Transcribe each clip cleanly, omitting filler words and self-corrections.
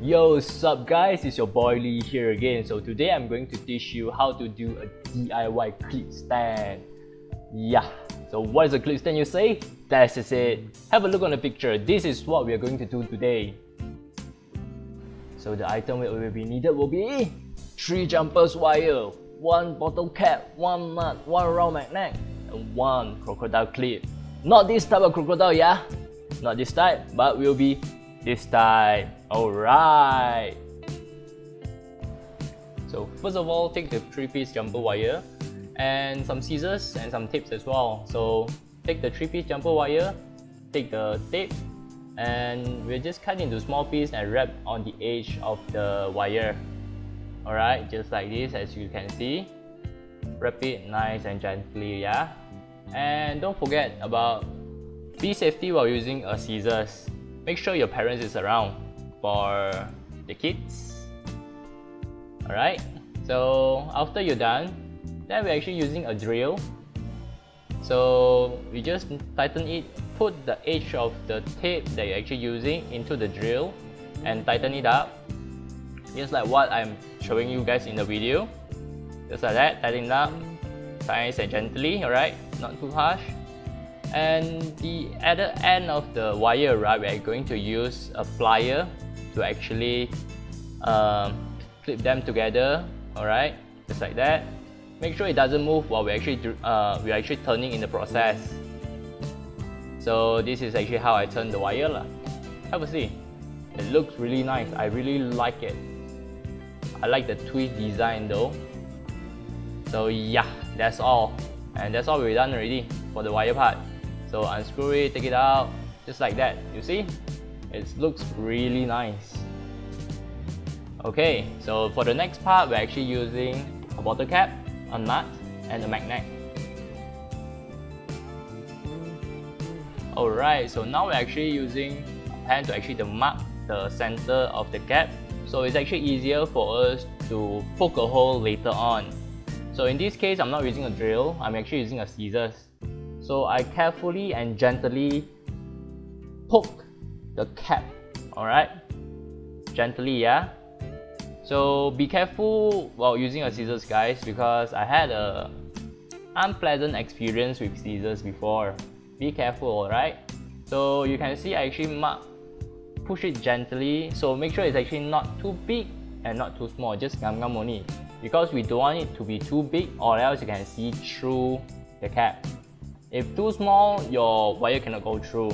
Yo, sup guys, it's your boy Lee here again. So today I'm going to teach you how to do a DIY clip stand. Yeah, so what is a clip stand you say? That is it. Have a look on the picture. This is what we are going to do today. So the item that will be needed will be 3 jumpers wire, 1 bottle cap, 1 nut, 1 round magnet, and 1 crocodile clip. Not this type of crocodile, yeah? Not this type, but will be this type. Alright. So first of all, take the 3-piece jumper wire and some scissors and some tapes as well. So take the 3-piece jumper wire, take the tape, and we'll just cut into small pieces and wrap on the edge of the wire. Alright, just like this, as you can see. Wrap it nice and gently, yeah? And don't forget about be safety while using a scissors. Make sure your parents is around for the kids. Alright, so after you're done, then we're actually using a drill. So we just tighten it, put the edge of the tape that you're actually using into the drill and tighten it up. Just like what I'm showing you guys in the video. Just like that, tighten it up, nice and gently, alright, not too harsh. And the other end of the wire, right, we're going to use a plier to actually clip them together, alright, just like that. Make sure it doesn't move while we're actually turning in the process. So this is actually how I turn the wire lah. Have a see. It looks really nice. I really like it. I like the twist design though. So yeah, that's all. And that's all we're done already for the wire part. So unscrew it, take it out, just like that. You see? It looks really nice. Okay, so for the next part, we're actually using a bottle cap, a nut, and a magnet. Alright, so now we're actually using a pen to actually mark the center of the cap. So it's actually easier for us to poke a hole later on. So in this case, I'm not using a drill, I'm actually using a scissors. So I carefully and gently poke the cap, alright? Gently, yeah? So be careful while using a scissors, guys, because I had a unpleasant experience with scissors before. Be careful, alright? So you can see I actually push it gently, so make sure it's actually not too big and not too small, just ngam only. Because we don't want it to be too big or else you can see through the cap. If too small, your wire cannot go through.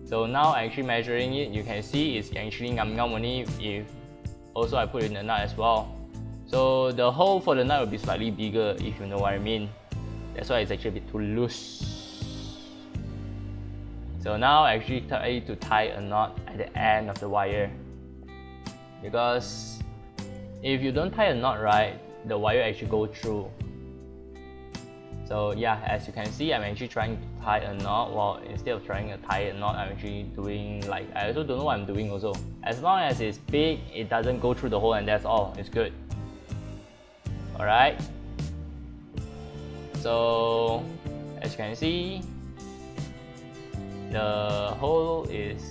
So now actually measuring it, you can see it's actually ngam only. If also I put in the nut as well. So the hole for the nut will be slightly bigger, if you know what I mean. That's why it's actually a bit too loose. So now I actually try to tie a knot at the end of the wire. Because if you don't tie a knot right, the wire actually go through. So yeah, as you can see, I'm actually trying to tie a knot. Well, instead of trying to tie a knot, I'm actually doing like, I also don't know what I'm doing also. As long as it's big, it doesn't go through the hole and that's all, it's good. Alright. So, as you can see, the hole is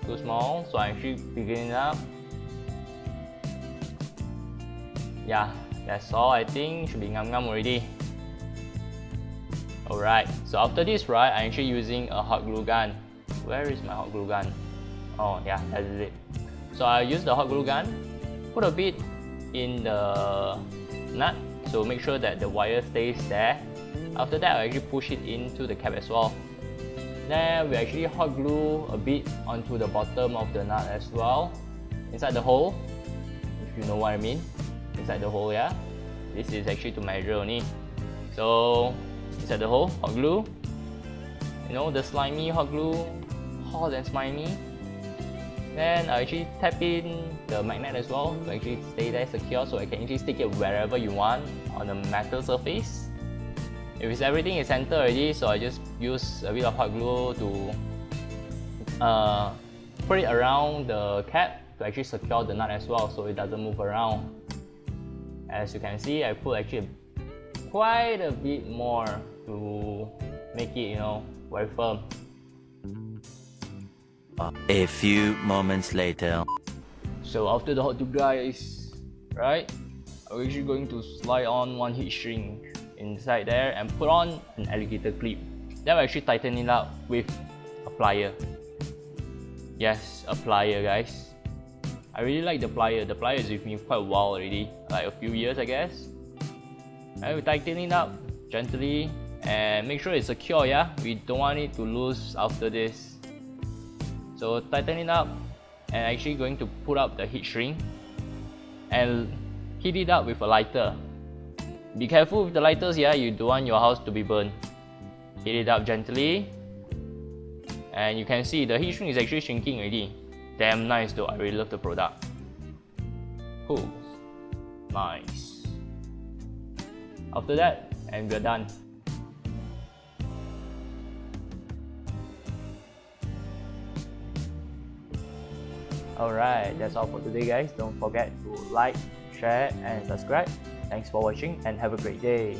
too small, so I'm actually picking it up. Yeah, that's all I think, should be ngam already. Alright, so after this, right, I'm actually using a hot glue gun. Where is my hot glue gun? Oh yeah, that is it. So I use the hot glue gun, put a bit in the nut, so make sure that the wire stays there. After that, I actually push it into the cap as well. Then we actually hot glue a bit onto the bottom of the nut as well, inside the hole, if you know what I mean. Inside the hole, yeah. This is actually to measure only. So inside the hole, hot glue. You know, the slimy hot glue, hot and slimy. Then I actually tap in the magnet as well to actually stay there secure, so I can actually stick it wherever you want on a metal surface. If it's everything is centered already, so I just use a bit of hot glue to put it around the cap to actually secure the nut as well, so it doesn't move around. As you can see, I put actually quite a bit more to make it, you know, very firm. A few moments later. So after the hot to dry is right, I'm actually going to slide on one heat shrink inside there and put on an alligator clip. Then we actually tighten it up with a plier. Yes, a plier, guys. I really like the plier. The plier is with me quite a while already, like a few years I guess. And we tighten it up gently and make sure it's secure, yeah? We don't want it to loose after this. So tighten it up and actually going to put up the heat shrink and heat it up with a lighter. Be careful with the lighters, yeah? You don't want your house to be burned. Heat it up gently. And you can see the heat shrink is actually shrinking already. Damn nice though, I really love the product. Cool. Nice. After that, and we're done. Alright, that's all for today guys. Don't forget to like, share and subscribe. Thanks for watching and have a great day.